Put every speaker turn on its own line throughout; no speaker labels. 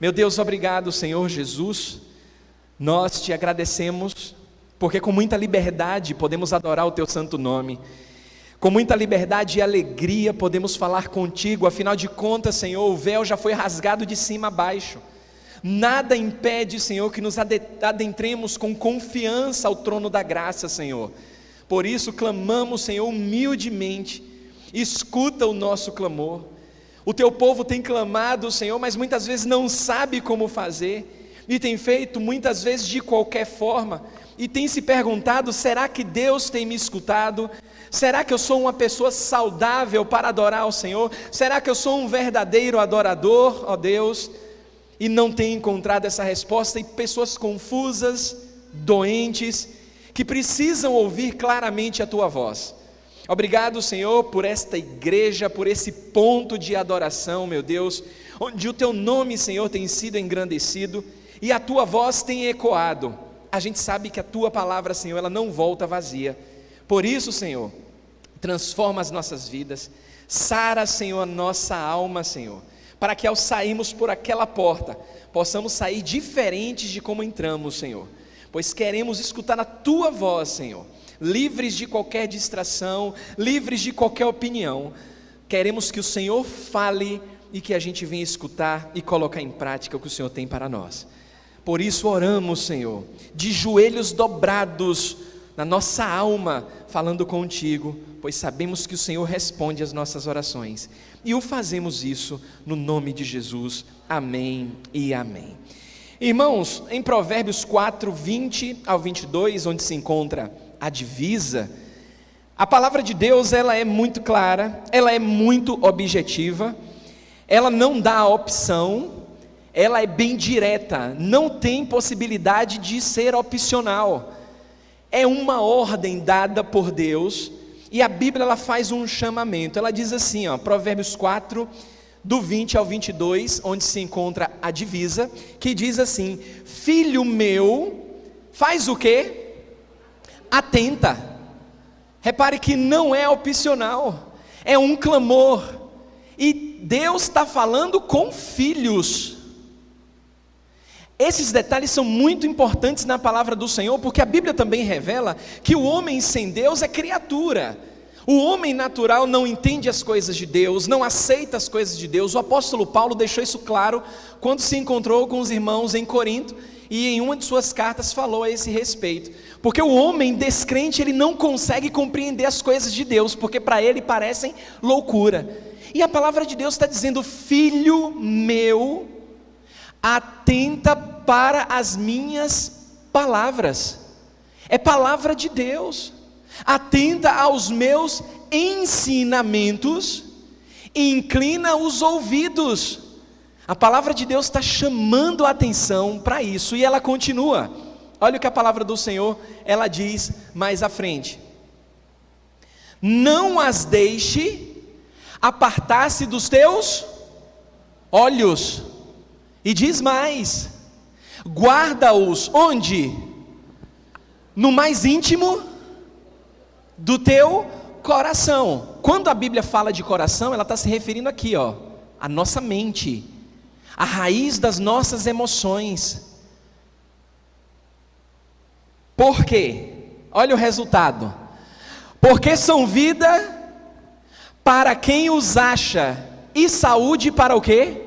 Meu Deus, obrigado, Senhor Jesus. Nós te agradecemos, porque com muita liberdade podemos adorar o teu santo nome. Com muita liberdade e alegria podemos falar contigo. Afinal de contas, Senhor, o véu já foi rasgado de cima a baixo. Nada impede, Senhor, que nos adentremos com confiança ao trono da graça, Senhor. Por isso clamamos, Senhor, humildemente. Escuta o nosso clamor. O teu povo tem clamado, Senhor, mas muitas vezes não sabe como fazer, e tem feito muitas vezes de qualquer forma, e tem se perguntado: será que Deus tem me escutado? Será que eu sou uma pessoa saudável para adorar ao Senhor? Será que eu sou um verdadeiro adorador, ó Deus? E não tem encontrado essa resposta, e pessoas confusas, doentes, que precisam ouvir claramente a tua voz. Obrigado, Senhor, por esta igreja, por esse ponto de adoração, meu Deus, onde o teu nome, Senhor, tem sido engrandecido e a tua voz tem ecoado. A gente sabe que a tua palavra, Senhor, ela não volta vazia. Por isso, Senhor, transforma as nossas vidas, sara, Senhor, a nossa alma, Senhor, para que ao sairmos por aquela porta, possamos sair diferentes de como entramos, Senhor, pois queremos escutar a tua voz, Senhor, livres de qualquer distração, livres de qualquer opinião. Queremos que o Senhor fale e que a gente venha escutar e colocar em prática o que o Senhor tem para nós. Por isso oramos, Senhor, de joelhos dobrados na nossa alma, falando contigo, pois sabemos que o Senhor responde às nossas orações, e o fazemos isso no nome de Jesus, amém e amém. Irmãos, em Provérbios 4, 20 ao 22, onde se encontra a divisa, a palavra de Deus, ela é muito clara, ela é muito objetiva, ela não dá opção, ela é bem direta, não tem possibilidade de ser opcional, é uma ordem dada por Deus, e a Bíblia ela faz um chamamento, ela diz assim, Provérbios 4, do 20 ao 22, onde se encontra a divisa, que diz assim: filho meu, faz o quê? Atenta. Repare que não é opcional, é um clamor, e Deus está falando com filhos. Esses detalhes são muito importantes na palavra do Senhor, porque a Bíblia também revela que o homem sem Deus é criatura. O homem natural não entende as coisas de Deus, não aceita as coisas de Deus. O apóstolo Paulo deixou isso claro quando se encontrou com os irmãos em Corinto, e em uma de suas cartas falou a esse respeito, porque o homem descrente, ele não consegue compreender as coisas de Deus, porque para ele parecem loucura, e a palavra de Deus está dizendo: filho meu, atenta para as minhas palavras, é palavra de Deus, atenta aos meus ensinamentos, e inclina os ouvidos. A palavra de Deus está chamando a atenção para isso, e ela continua. Olha o que a palavra do Senhor, ela diz mais à frente: não as deixe apartar-se dos teus olhos, e diz mais: guarda-os onde? No mais íntimo do teu coração. Quando a Bíblia fala de coração, ela está se referindo aqui, a nossa mente, a raiz das nossas emoções. Por quê? Olha o resultado: porque são vida para quem os acha, e saúde para o quê?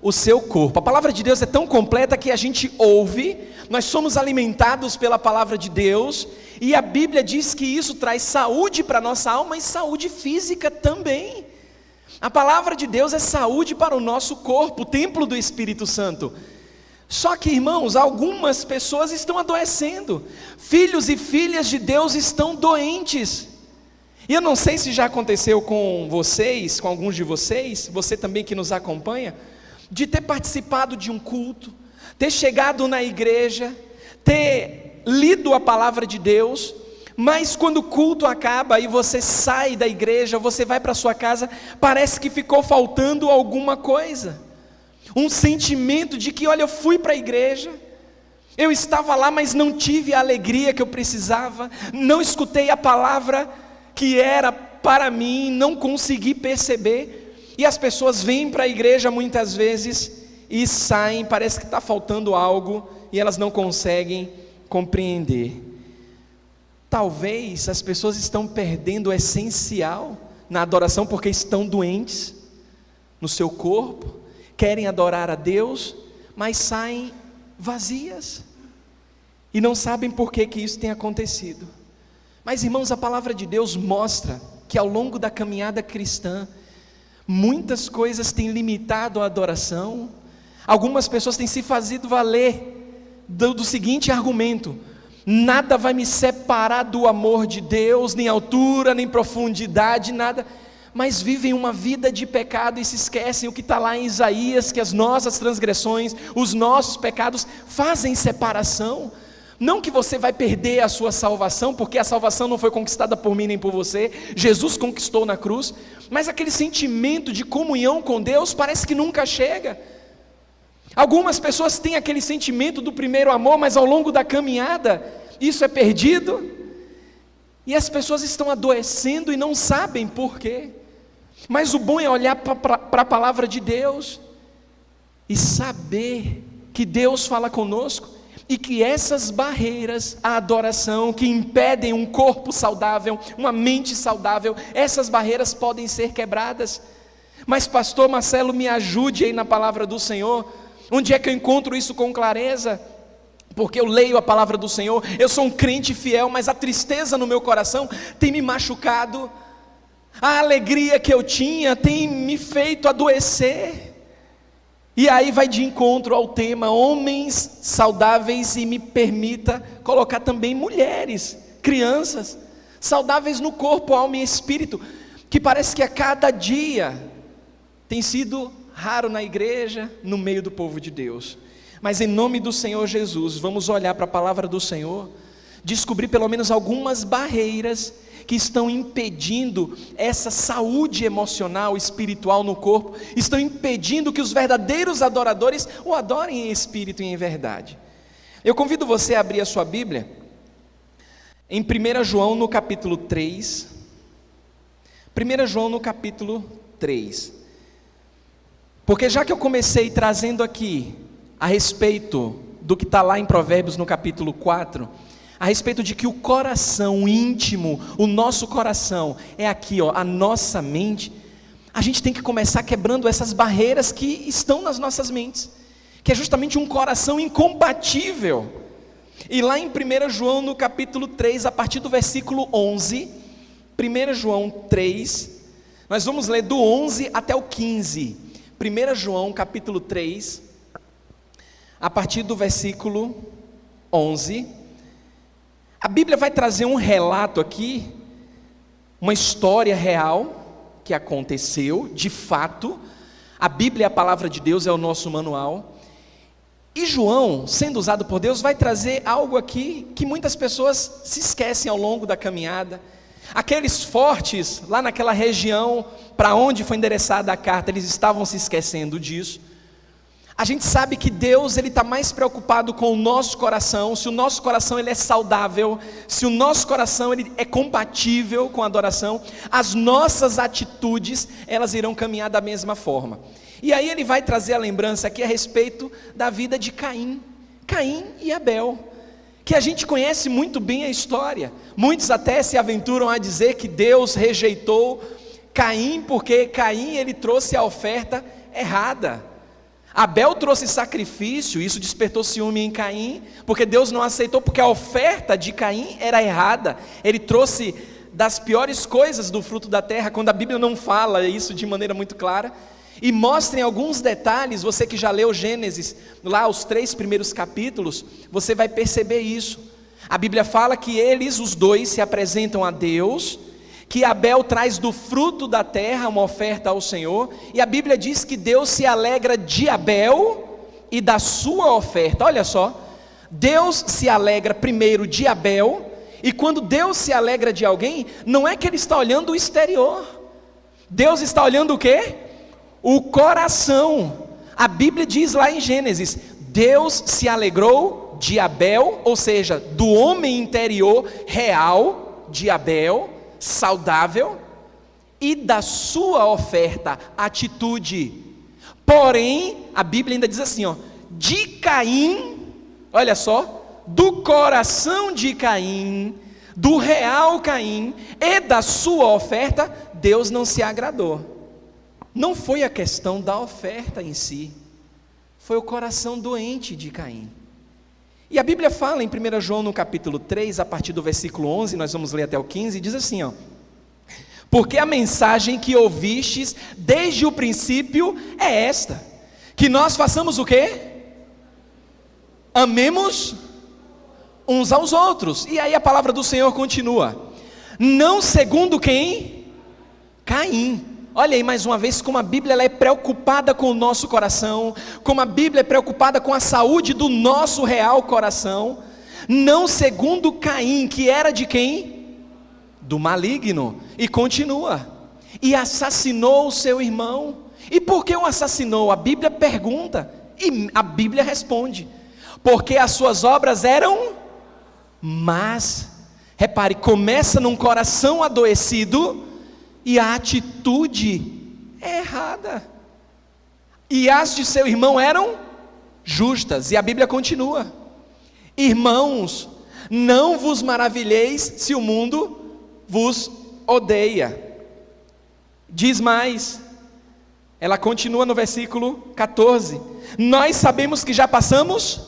O seu corpo. A palavra de Deus é tão completa que a gente ouve, nós somos alimentados pela palavra de Deus, e a Bíblia diz que isso traz saúde para a nossa alma e saúde física também. A palavra de Deus é saúde para o nosso corpo, o templo do Espírito Santo. Só que, irmãos, algumas pessoas estão adoecendo, filhos e filhas de Deus estão doentes. E eu não sei se já aconteceu com vocês, com alguns de vocês, você também que nos acompanha, de ter participado de um culto, ter chegado na igreja, ter lido a palavra de Deus, mas quando o culto acaba e você sai da igreja, você vai para sua casa, parece que ficou faltando alguma coisa, um sentimento de que, olha, eu fui para a igreja, eu estava lá, mas não tive a alegria que eu precisava, não escutei a palavra que era para mim, não consegui perceber. E as pessoas vêm para a igreja muitas vezes e saem, parece que está faltando algo e elas não conseguem compreender. Talvez as pessoas estão perdendo o essencial na adoração porque estão doentes no seu corpo, querem adorar a Deus, mas saem vazias e não sabem por que isso tem acontecido. Mas, irmãos, a palavra de Deus mostra que ao longo da caminhada cristã, muitas coisas têm limitado a adoração. Algumas pessoas têm se fazido valer do seguinte argumento: nada vai me separar do amor de Deus, nem altura, nem profundidade, nada. Mas vivem uma vida de pecado e se esquecem o que está lá em Isaías, que as nossas transgressões, os nossos pecados fazem separação. Não que você vai perder a sua salvação, porque a salvação não foi conquistada por mim nem por você, Jesus conquistou na cruz, mas aquele sentimento de comunhão com Deus parece que nunca chega. Algumas pessoas têm aquele sentimento do primeiro amor, mas ao longo da caminhada, isso é perdido, e as pessoas estão adoecendo e não sabem por quê. Mas o bom é olhar para a palavra de Deus, e saber que Deus fala conosco, e que essas barreiras à adoração, que impedem um corpo saudável, uma mente saudável, essas barreiras podem ser quebradas. Mas pastor Marcelo, me ajude aí na palavra do Senhor, onde é que eu encontro isso com clareza? Porque eu leio a palavra do Senhor, eu sou um crente fiel, mas a tristeza no meu coração tem me machucado, a alegria que eu tinha tem me feito adoecer. E aí vai de encontro ao tema homens saudáveis, e me permita colocar também mulheres, crianças, saudáveis no corpo, alma e espírito, que parece que a cada dia tem sido raro na igreja, no meio do povo de Deus. Mas em nome do Senhor Jesus, vamos olhar para a palavra do Senhor, descobrir pelo menos algumas barreiras que estão impedindo essa saúde emocional, espiritual no corpo, estão impedindo que os verdadeiros adoradores o adorem em espírito e em verdade. Eu convido você a abrir a sua Bíblia em 1 João no capítulo 3, 1 João no capítulo 3, porque já que eu comecei trazendo aqui a respeito do que está lá em Provérbios no capítulo 4, a respeito de que o coração íntimo, o nosso coração é aqui, ó, a nossa mente, a gente tem que começar quebrando essas barreiras que estão nas nossas mentes, que é justamente um coração incompatível. E lá em 1 João no capítulo 3, a partir do versículo 11, 1 João 3, nós vamos ler do 11 até o 15, 1 João capítulo 3, a partir do versículo 11, a Bíblia vai trazer um relato aqui, uma história real, que aconteceu, de fato. A Bíblia é a palavra de Deus, é o nosso manual, e João, sendo usado por Deus, vai trazer algo aqui, que muitas pessoas se esquecem ao longo da caminhada. Aqueles fortes, lá naquela região, para onde foi endereçada a carta, eles estavam se esquecendo disso. A gente sabe que Deus, Ele está mais preocupado com o nosso coração, se o nosso coração ele é saudável, se o nosso coração ele é compatível com a adoração, as nossas atitudes, elas irão caminhar da mesma forma. E aí Ele vai trazer a lembrança aqui a respeito da vida de Caim e Abel, que a gente conhece muito bem a história. Muitos até se aventuram a dizer que Deus rejeitou Caim, porque Caim ele trouxe a oferta errada. Abel trouxe sacrifício, isso despertou ciúme em Caim, porque Deus não aceitou, porque a oferta de Caim era errada. Ele trouxe das piores coisas do fruto da terra, quando a Bíblia não fala isso de maneira muito clara. E mostra em alguns detalhes, você que já leu Gênesis, lá os 3 primeiros capítulos, você vai perceber isso. A Bíblia fala que eles, os dois, se apresentam a Deus, que Abel traz do fruto da terra uma oferta ao Senhor, e a Bíblia diz que Deus se alegra de Abel e da sua oferta. Olha só, Deus se alegra primeiro de Abel, e quando Deus se alegra de alguém, não é que Ele está olhando o exterior, Deus está olhando o quê? O coração. A Bíblia diz lá em Gênesis, Deus se alegrou de Abel, ou seja, do homem interior real de Abel, saudável, e da sua oferta, atitude. Porém, a Bíblia ainda diz assim, ó, de Caim, olha só, do coração de Caim, do real Caim e da sua oferta, Deus não se agradou. Não foi a questão da oferta em si, foi o coração doente de Caim. E a Bíblia fala em 1 João no capítulo 3, a partir do versículo 11, nós vamos ler até o 15, diz assim, ó: porque a mensagem que ouvistes desde o princípio é esta, que nós façamos o quê? Amemos uns aos outros. E aí a palavra do Senhor continua, não segundo quem? Caim. Olha aí mais uma vez como a Bíblia ela é preocupada com o nosso coração, como a Bíblia é preocupada com a saúde do nosso real coração. Não segundo Caim, que era de quem? Do maligno. E continua, e assassinou o seu irmão. E por que o assassinou? A Bíblia pergunta, e a Bíblia responde, porque as suas obras eram más. Repare, começa num coração adoecido, e a atitude é errada, e as de seu irmão eram justas. E a Bíblia continua, irmãos, não vos maravilheis se o mundo vos odeia. Diz mais, ela continua no versículo 14, nós sabemos que já passamos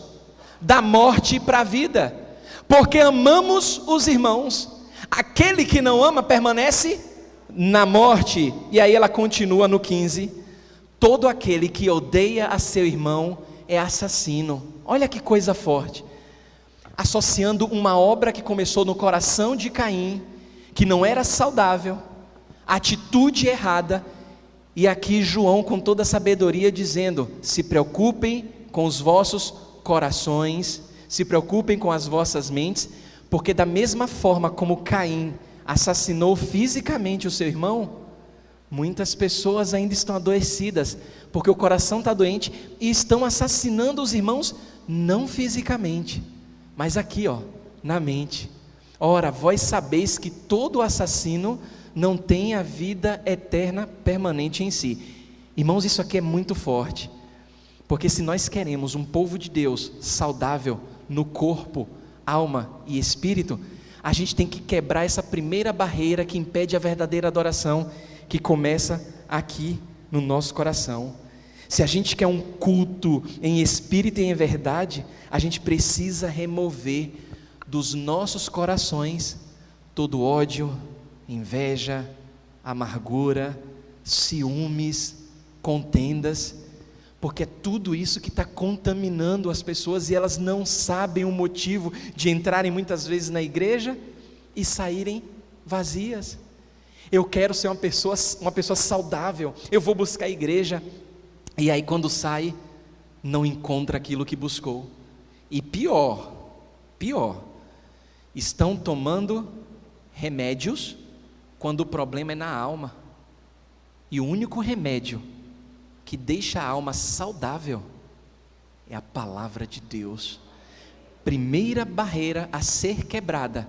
da morte para a vida, porque amamos os irmãos. Aquele que não ama permanece na morte. E aí ela continua no 15, todo aquele que odeia a seu irmão é assassino. Olha que coisa forte, associando uma obra que começou no coração de Caim, que não era saudável, atitude errada, e aqui João com toda a sabedoria dizendo, se preocupem com os vossos corações, se preocupem com as vossas mentes, porque da mesma forma como Caim assassinou fisicamente o seu irmão, muitas pessoas ainda estão adoecidas, porque o coração está doente, e estão assassinando os irmãos, não fisicamente, mas aqui ó, na mente. Ora, vós sabeis que todo assassino não tem a vida eterna permanente em si. Irmãos, isso aqui é muito forte, porque se nós queremos um povo de Deus saudável no corpo, alma e espírito, a gente tem que quebrar essa primeira barreira que impede a verdadeira adoração, que começa aqui no nosso coração. Se a gente quer um culto em espírito e em verdade, a gente precisa remover dos nossos corações todo ódio, inveja, amargura, ciúmes, contendas, porque é tudo isso que está contaminando as pessoas, e elas não sabem o motivo de entrarem muitas vezes na igreja e saírem vazias. Eu quero ser uma pessoa saudável, eu vou buscar a igreja, e aí quando sai, não encontra aquilo que buscou. E pior, estão tomando remédios quando o problema é na alma, e o único remédio que deixa a alma saudável é a palavra de Deus. Primeira barreira a ser quebrada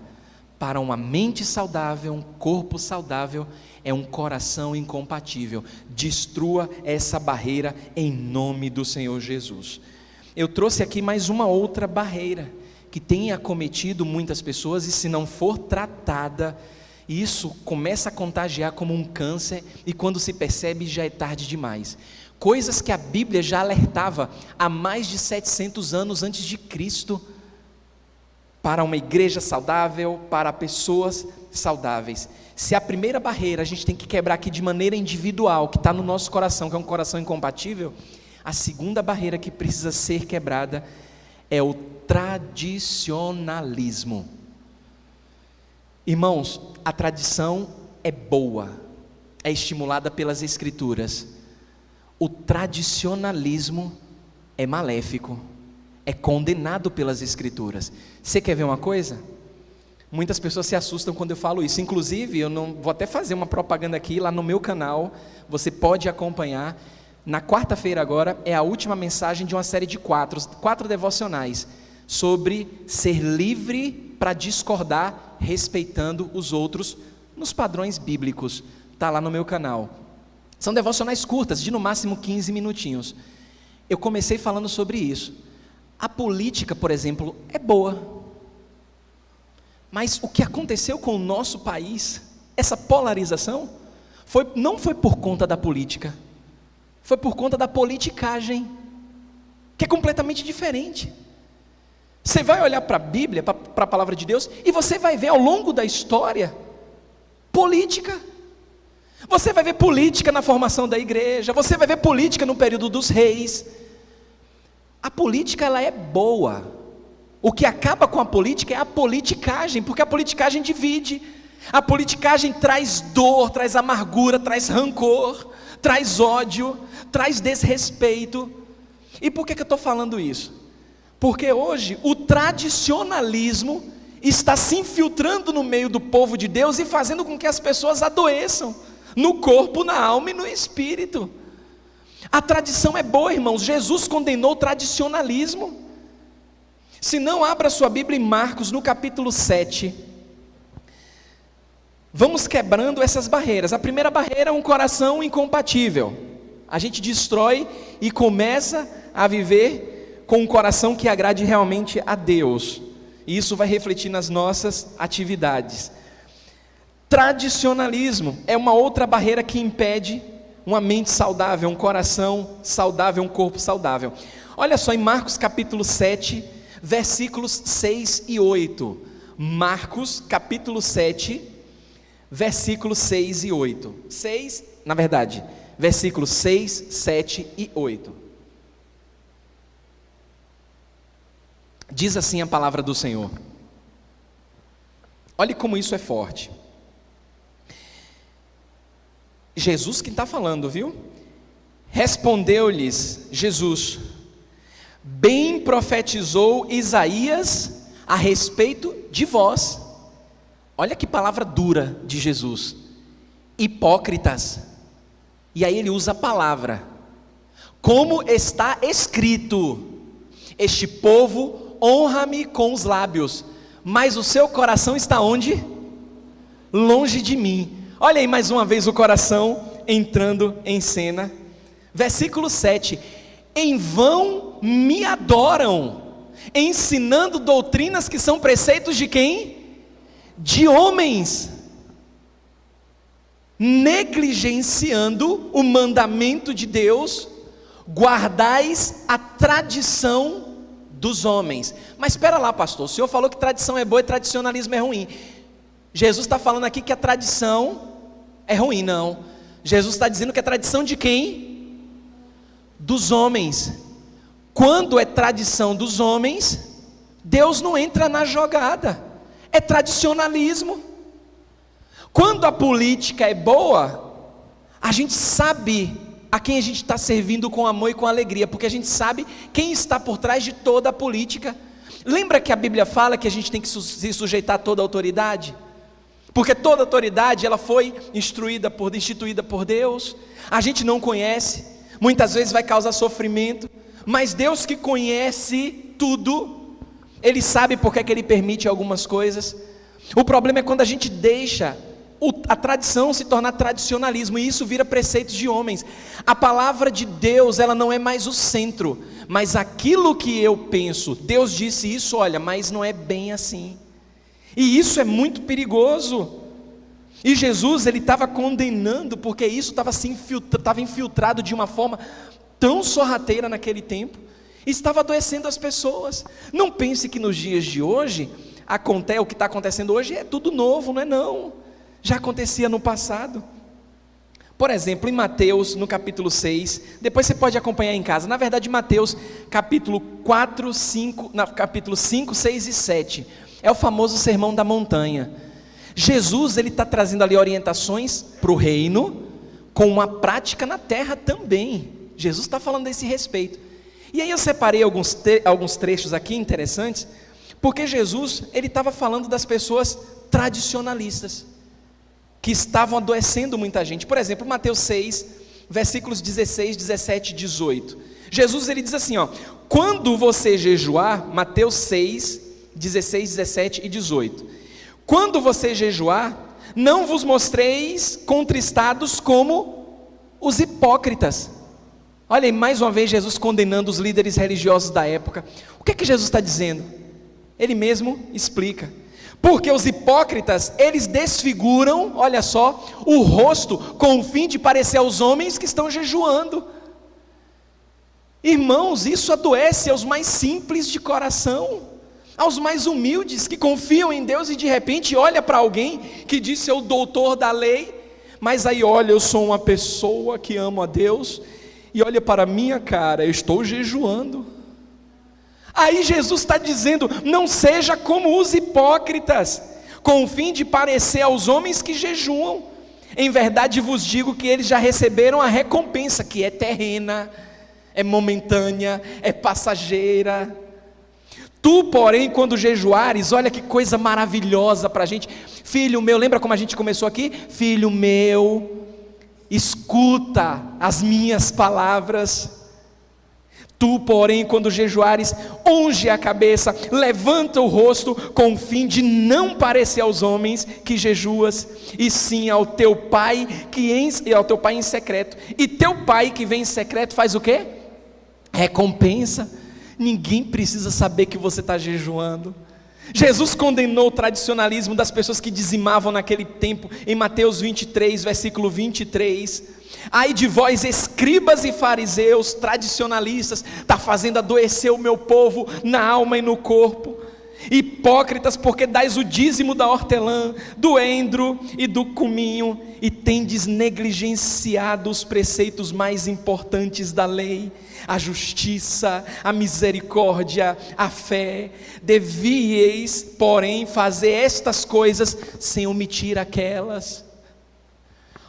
para uma mente saudável, um corpo saudável, é um coração incompatível. Destrua essa barreira em nome do Senhor Jesus. Eu trouxe aqui mais uma outra barreira que tem acometido muitas pessoas, e se não for tratada, isso começa a contagiar como um câncer, e quando se percebe já é tarde demais. Coisas que a Bíblia já alertava há mais de 700 anos antes de Cristo, para uma igreja saudável, para pessoas saudáveis. Se a primeira barreira a gente tem que quebrar aqui de maneira individual, que está no nosso coração, que é um coração incompatível, a segunda barreira que precisa ser quebrada é o tradicionalismo. Irmãos, a tradição é boa, é estimulada pelas Escrituras. O tradicionalismo é maléfico, é condenado pelas Escrituras. Você quer ver uma coisa? Muitas pessoas se assustam quando eu falo isso. Inclusive, eu não vou até fazer uma propaganda aqui, lá no meu canal, você pode acompanhar. Na quarta-feira agora, é a última mensagem de uma série de quatro devocionais, sobre ser livre para discordar, respeitando os outros, nos padrões bíblicos. Está lá no meu canal. São devocionais curtas, de no máximo 15 minutinhos. Eu comecei falando sobre isso. A política, por exemplo, é boa. Mas o que aconteceu com o nosso país, essa polarização, não foi por conta da política, foi por conta da politicagem, que é completamente diferente. Você vai olhar para a Bíblia, para a palavra de Deus, e você vai ver ao longo da história, política. Você vai ver política na formação da igreja, você vai ver política no período dos reis. A política, ela é boa. O que acaba com a política é a politicagem, porque a politicagem divide. A politicagem traz dor, traz amargura, traz rancor, traz ódio, traz desrespeito. E por que eu estou falando isso? Porque hoje o tradicionalismo está se infiltrando no meio do povo de Deus e fazendo com que as pessoas adoeçam no corpo, na alma e no espírito. A tradição é boa, irmãos. Jesus condenou o tradicionalismo. Se não, abra sua Bíblia em Marcos, no capítulo 7. Vamos quebrando essas barreiras. A primeira barreira é um coração incompatível. A gente destrói e começa a viver com um coração que agrade realmente a Deus. E isso vai refletir nas nossas atividades. Tradicionalismo é uma outra barreira que impede uma mente saudável, um coração saudável, um corpo saudável. Olha só em Marcos capítulo 7, versículos 6 e 8. Marcos capítulo 7, versículos 6 e 8. Versículos 6, 7 e 8. Diz assim a palavra do Senhor. Olhe como isso é forte. Jesus que está falando, viu? Respondeu-lhes Jesus: bem profetizou Isaías a respeito de vós. Olha que palavra dura de Jesus. Hipócritas. E aí ele usa a palavra. Como está escrito: este povo honra-me com os lábios, mas o seu coração está onde? Longe de mim. Olha aí mais uma vez o coração entrando em cena. Versículo 7. Em vão me adoram, ensinando doutrinas que são preceitos de quem? De homens, negligenciando o mandamento de Deus, guardais a tradição dos homens. Mas espera lá, pastor, o senhor falou que tradição é boa e tradicionalismo é ruim. Jesus está falando aqui que a tradição é ruim, não. Jesus está dizendo que a tradição de quem? Dos homens. Quando é tradição dos homens, Deus não entra na jogada, é tradicionalismo. Quando a política é boa, a gente sabe a quem a gente está servindo com amor e com alegria, porque a gente sabe quem está por trás de toda a política. Lembra que a Bíblia fala que a gente tem que se sujeitar a toda a autoridade? Porque toda autoridade ela foi instituída por Deus. A gente não conhece, muitas vezes vai causar sofrimento, mas Deus que conhece tudo, Ele sabe porque é que Ele permite algumas coisas. O problema é quando a gente deixa a tradição se tornar tradicionalismo, e isso vira preceitos de homens. A palavra de Deus, ela não é mais o centro, mas aquilo que eu penso, Deus disse isso, olha, mas não é bem assim. E isso é muito perigoso. E Jesus, ele estava condenando, porque isso estava infiltrado de uma forma tão sorrateira naquele tempo, e estava adoecendo as pessoas. Não pense que nos dias de hoje, o que está acontecendo hoje é tudo novo, não é não. Já acontecia no passado. Por exemplo, em Mateus, no capítulo 6, depois você pode acompanhar em casa, na verdade Mateus, capítulo 5, 6 e 7, é o famoso sermão da montanha. Jesus, ele está trazendo ali orientações para o reino, com uma prática na terra também. Jesus está falando desse respeito. E aí eu separei alguns trechos aqui interessantes, porque Jesus, ele estava falando das pessoas tradicionalistas, que estavam adoecendo muita gente. Por exemplo, Mateus 6, versículos 16, 17 e 18. Jesus, ele diz assim, ó: quando você jejuar, Mateus 6, 16, 17 e 18. Quando você jejuar, não vos mostreis contristados como Os hipócritas. Olha aí, mais uma vez Jesus condenando os líderes religiosos da época. O que é que Jesus está dizendo? Ele mesmo explica. Porque os hipócritas, eles desfiguram, olha só, o rosto com o fim de parecer aos homens que estão jejuando. Irmãos, isso adoece aos mais simples de coração, aos mais humildes que confiam em Deus e de repente olha para alguém que diz ser o doutor da lei, mas aí olha, eu sou uma pessoa que amo a Deus e olha para a minha cara, eu estou jejuando. Aí Jesus está dizendo, não seja como os hipócritas, com o fim de parecer aos homens que jejuam. Em verdade vos digo que eles já receberam a recompensa, que é terrena, é momentânea, é passageira. Tu, porém, quando jejuares, olha que coisa maravilhosa para a gente. Filho meu, lembra como a gente começou aqui? Filho meu, escuta as minhas palavras. Tu, porém, quando jejuares, unge a cabeça, levanta o rosto, com o fim de não parecer aos homens que jejuas, e sim ao teu pai em secreto. E teu pai que vem em secreto faz o quê? Recompensa. Ninguém precisa saber que você está jejuando. Jesus condenou o tradicionalismo das pessoas que dizimavam naquele tempo, em Mateus 23, versículo 23. Ai de vós, escribas e fariseus, tradicionalistas, está fazendo adoecer o meu povo na alma e no corpo. Hipócritas, porque dais o dízimo da hortelã, do endro e do cominho, e tendes negligenciado os preceitos mais importantes da lei, a justiça, a misericórdia, a fé. Devieis, porém, fazer estas coisas sem omitir aquelas.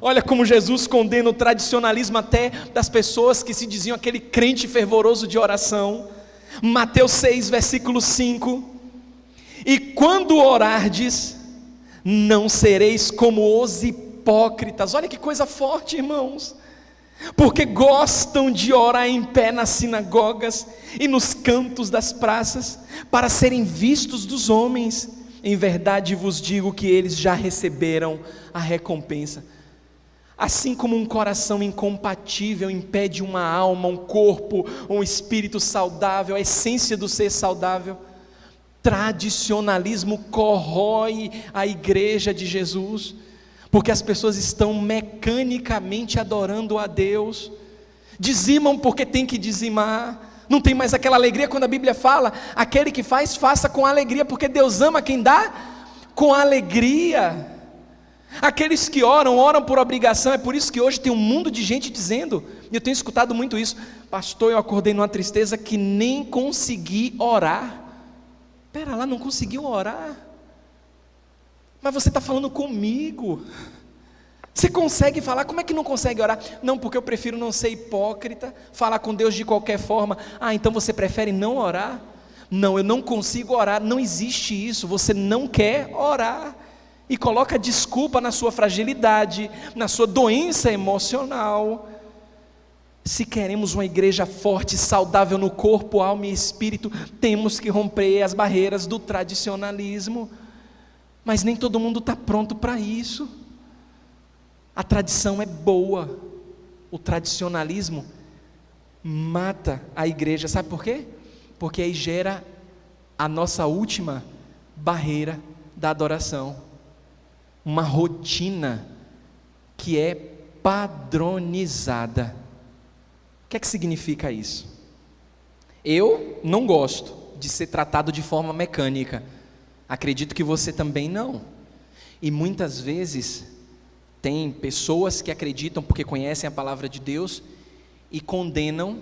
Olha como Jesus condena o tradicionalismo até das pessoas que se diziam aquele crente fervoroso de oração. Mateus 6, versículo 5. E quando orardes, não sereis como os hipócritas. Olha que coisa forte, irmãos. Porque gostam de orar em pé nas sinagogas e nos cantos das praças, para serem vistos dos homens. Em verdade vos digo que eles já receberam a recompensa. Assim como um coração incompatível impede uma alma, um corpo, um espírito saudável, a essência do ser saudável, tradicionalismo corrói a igreja de Jesus, porque as pessoas estão mecanicamente adorando a Deus, dizimam porque tem que dizimar, não tem mais aquela alegria quando a Bíblia fala, aquele que faz, faça com alegria, porque Deus ama quem dá com alegria. Aqueles que oram por obrigação. É por isso que hoje tem um mundo de gente dizendo, e eu tenho escutado muito isso: pastor, eu acordei numa tristeza que nem consegui orar. Pera lá, não conseguiu orar? Mas você está falando comigo. Você consegue falar? Como é que não consegue orar? Não, porque eu prefiro não ser hipócrita, falar com Deus de qualquer forma. Ah, então você prefere não orar? Não, eu não consigo orar. Não existe isso, você não quer orar. E coloca desculpa na sua fragilidade, na sua doença emocional. Se queremos uma igreja forte, saudável no corpo, alma e espírito, temos que romper as barreiras do tradicionalismo. Mas nem todo mundo está pronto para isso. A tradição é boa, o tradicionalismo mata a igreja. Sabe por quê? Porque aí gera a nossa última barreira da adoração. Uma rotina que é padronizada. O que é que significa isso? Eu não gosto de ser tratado de forma mecânica. Acredito que você também não. E muitas vezes tem pessoas que acreditam porque conhecem a palavra de Deus e condenam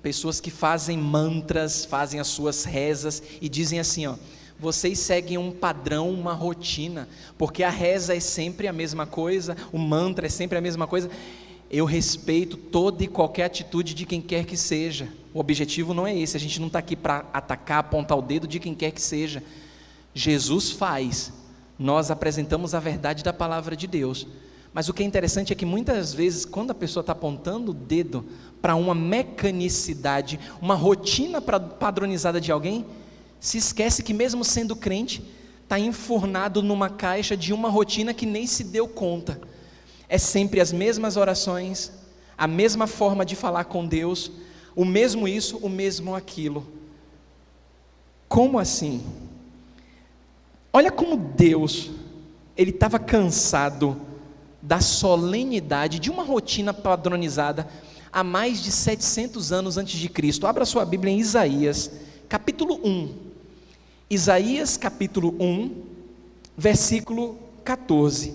pessoas que fazem mantras, fazem as suas rezas e dizem assim, ó: vocês seguem um padrão, uma rotina, porque a reza é sempre a mesma coisa, o mantra é sempre a mesma coisa. Eu respeito toda e qualquer atitude de quem quer que seja. O objetivo não é esse, a gente não está aqui para atacar, apontar o dedo de quem quer que seja. Jesus faz, nós apresentamos a verdade da palavra de Deus. Mas o que é interessante é que muitas vezes, quando a pessoa está apontando o dedo para uma mecanicidade, uma rotina padronizada de alguém, se esquece que mesmo sendo crente, está enfurnado numa caixa de uma rotina que nem se deu conta. É sempre as mesmas orações, a mesma forma de falar com Deus, o mesmo isso, o mesmo aquilo. Como assim? Olha como Deus, Ele estava cansado da solenidade de uma rotina padronizada há mais de 700 anos antes de Cristo. Abra sua Bíblia em Isaías, capítulo 1. Isaías, capítulo 1, versículo 14.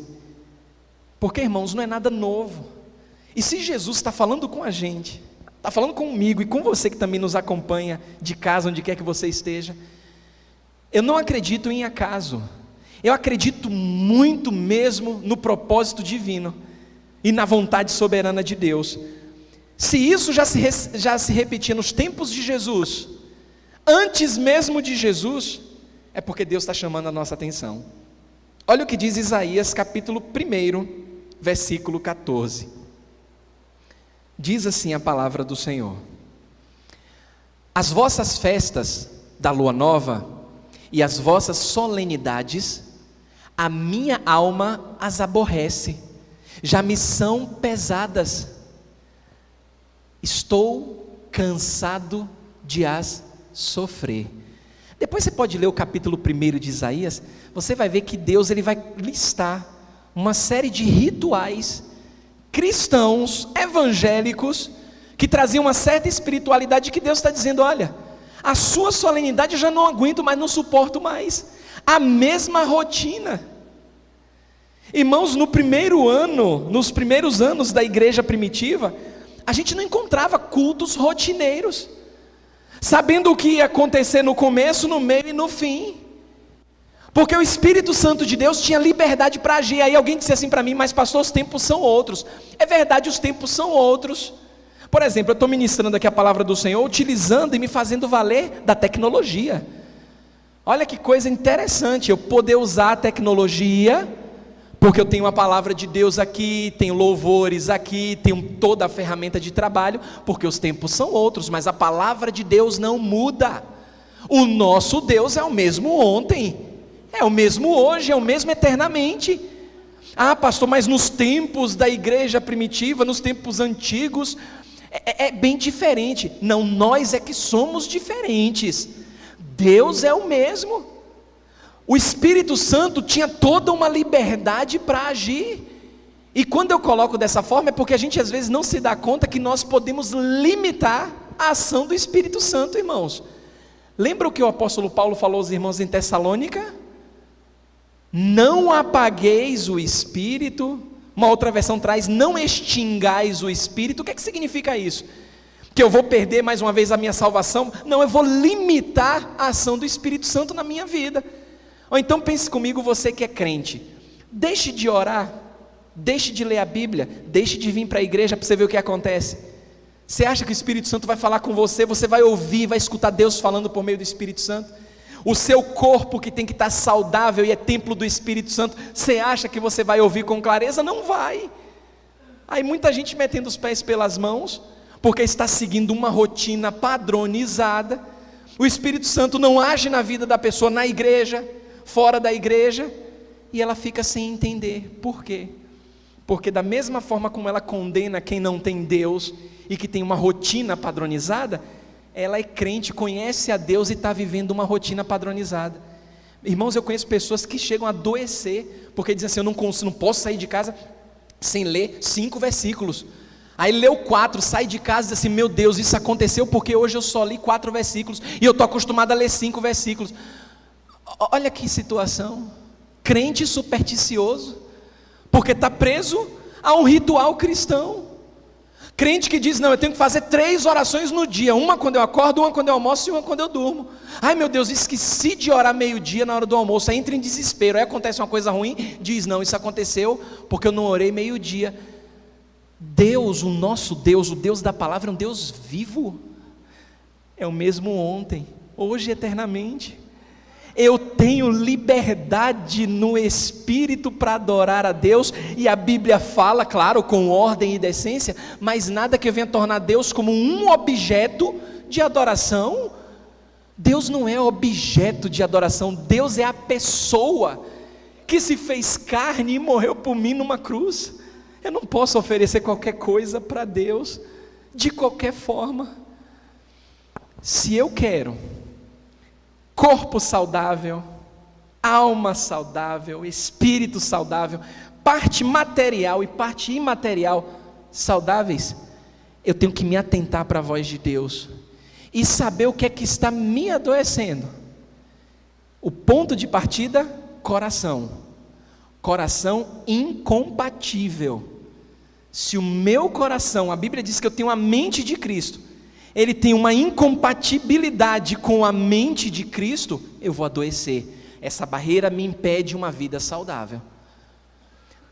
Porque, irmãos, não é nada novo. E se Jesus está falando com a gente, está falando comigo e com você que também nos acompanha de casa, onde quer que você esteja, eu não acredito em acaso. Eu acredito muito mesmo no propósito divino e na vontade soberana de Deus. Se isso já se repetia nos tempos de Jesus, antes mesmo de Jesus, é porque Deus está chamando a nossa atenção. Olha o que diz Isaías capítulo 1, versículo 14. Diz assim a palavra do Senhor: as vossas festas da lua nova e as vossas solenidades, a minha alma as aborrece, já me são pesadas, estou cansado de as sofrer. Depois você pode ler o capítulo 1 de Isaías, você vai ver que Deus ele vai listar uma série de rituais cristãos, evangélicos, que traziam uma certa espiritualidade, que Deus está dizendo: olha, a sua solenidade eu já não aguento mais, não suporto mais, a mesma rotina. Irmãos, nos primeiros anos da igreja primitiva, a gente não encontrava cultos rotineiros, sabendo o que ia acontecer no começo, no meio e no fim, porque o Espírito Santo de Deus tinha liberdade para agir. Aí alguém disse assim para mim: mas pastor, os tempos são outros. É verdade, os tempos são outros. Por exemplo, eu estou ministrando aqui a palavra do Senhor, utilizando e me fazendo valer da tecnologia. Olha que coisa interessante, eu poder usar a tecnologia, porque eu tenho a palavra de Deus aqui, tenho louvores aqui, tenho toda a ferramenta de trabalho, porque os tempos são outros, mas a palavra de Deus não muda. O nosso Deus é o mesmo ontem, é o mesmo hoje, é o mesmo eternamente. Ah, pastor, mas nos tempos da igreja primitiva, nos tempos antigos, é bem diferente. Não, nós é que somos diferentes. Deus é o mesmo. O Espírito Santo tinha toda uma liberdade para agir. E quando eu coloco dessa forma, é porque a gente às vezes não se dá conta que nós podemos limitar a ação do Espírito Santo, irmãos. Lembra o que o apóstolo Paulo falou aos irmãos em Tessalônica? Não apagueis o Espírito. Uma outra versão traz: não extingais o Espírito. O que é que significa isso? Que eu vou perder mais uma vez a minha salvação? Não, eu vou limitar a ação do Espírito Santo na minha vida. Ou então pense comigo, você que é crente, deixe de orar, deixe de ler a Bíblia, deixe de vir para a igreja para você ver o que acontece. Você acha que o Espírito Santo vai falar com você, você vai ouvir, vai escutar Deus falando por meio do Espírito Santo? O seu corpo que tem que estar saudável e é templo do Espírito Santo, você acha que você vai ouvir com clareza? Não vai. Aí muita gente metendo os pés pelas mãos, porque está seguindo uma rotina padronizada. O Espírito Santo não age na vida da pessoa, na igreja, fora da igreja, e ela fica sem entender. Por quê? Porque da mesma forma como ela condena quem não tem Deus e que tem uma rotina padronizada, ela é crente, conhece a Deus e está vivendo uma rotina padronizada. Irmãos, eu conheço pessoas que chegam a adoecer, porque dizem assim: eu não posso sair de casa sem ler 5 versículos. Aí leu 4, sai de casa e diz assim: meu Deus, isso aconteceu porque hoje eu só li 4 versículos, e eu estou acostumado a ler 5 versículos. Olha que situação, crente supersticioso, porque está preso a um ritual cristão. Crente que diz: não, eu tenho que fazer 3 orações no dia, uma quando eu acordo, uma quando eu almoço e uma quando eu durmo. Ai meu Deus, esqueci de orar meio-dia na hora do almoço. Aí entra em desespero, aí acontece uma coisa ruim, diz: não, isso aconteceu porque eu não orei meio-dia. Deus, o nosso Deus, o Deus da palavra, é um Deus vivo, é o mesmo ontem, hoje e eternamente. Eu tenho liberdade no Espírito para adorar a Deus, e a Bíblia fala, claro, com ordem e decência, mas nada que venha tornar Deus como um objeto de adoração. Deus não é objeto de adoração, Deus é a pessoa que se fez carne e morreu por mim numa cruz. Eu não posso oferecer qualquer coisa para Deus, de qualquer forma. Se eu quero corpo saudável, alma saudável, espírito saudável, parte material e parte imaterial saudáveis, eu tenho que me atentar para a voz de Deus e saber o que é que está me adoecendo. O ponto de partida, coração incompatível. Se o meu coração, a Bíblia diz que eu tenho a mente de Cristo, ele tem uma incompatibilidade com a mente de Cristo, eu vou adoecer. Essa barreira me impede uma vida saudável.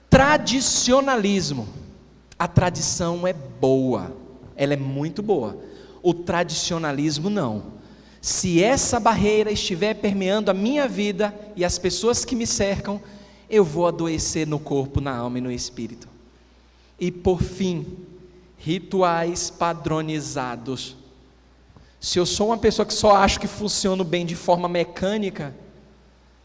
Tradicionalismo. A tradição é boa, ela é muito boa. O tradicionalismo não. Se essa barreira estiver permeando a minha vida e as pessoas que me cercam, eu vou adoecer no corpo, na alma e no espírito. E por fim, rituais padronizados. Se eu sou uma pessoa que só acho que funciona bem de forma mecânica,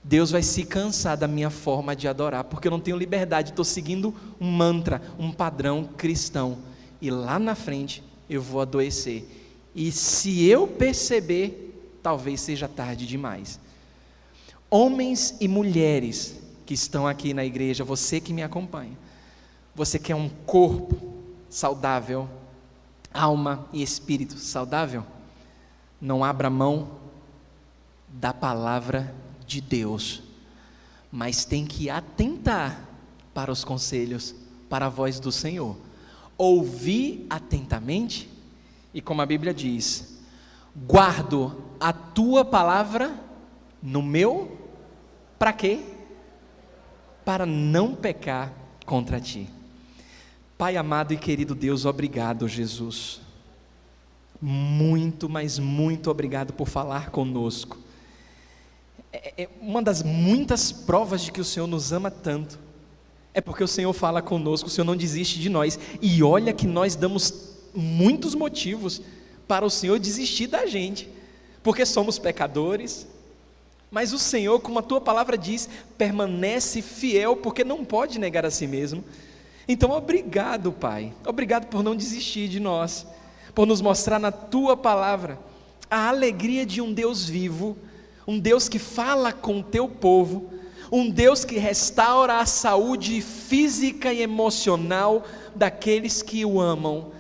Deus vai se cansar da minha forma de adorar, porque eu não tenho liberdade, estou seguindo um mantra, um padrão cristão, e lá na frente eu vou adoecer, e se eu perceber, talvez seja tarde demais. Homens e mulheres que estão aqui na igreja, você que me acompanha, você quer um corpo saudável, alma e espírito saudável? Não abra mão da palavra de Deus, mas tem que atentar para os conselhos, para a voz do Senhor, ouvir atentamente, e como a Bíblia diz, guardo a tua palavra no meu, para quê? Para não pecar contra ti. Pai amado e querido Deus, obrigado, Jesus, muito, mas muito obrigado por falar conosco. Uma das muitas provas de que o Senhor nos ama tanto, é porque o Senhor fala conosco, o Senhor não desiste de nós, e olha que nós damos muitos motivos para o Senhor desistir da gente, porque somos pecadores, mas o Senhor, como a tua palavra diz, permanece fiel, porque não pode negar a si mesmo. Então obrigado, Pai, obrigado por não desistir de nós, por nos mostrar na tua palavra a alegria de um Deus vivo, um Deus que fala com o teu povo, um Deus que restaura a saúde física e emocional daqueles que o amam.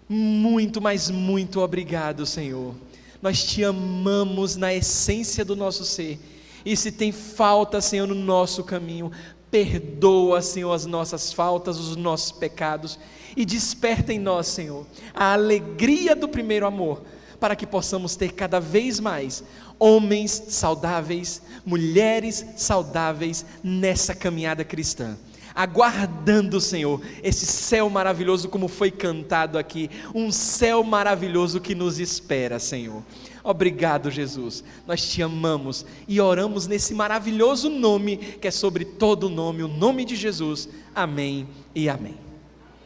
Muito, mas muito obrigado, Senhor. Nós te amamos na essência do nosso ser, e se tem falta, Senhor, no nosso caminho, perdoa, Senhor, as nossas faltas, os nossos pecados, e desperta em nós, Senhor, a alegria do primeiro amor, para que possamos ter cada vez mais homens saudáveis, mulheres saudáveis nessa caminhada cristã, aguardando, Senhor, esse céu maravilhoso, como foi cantado aqui, um céu maravilhoso que nos espera, Senhor. Obrigado, Jesus, nós te amamos e oramos nesse maravilhoso nome, que é sobre todo nome, o nome de Jesus. Amém e amém.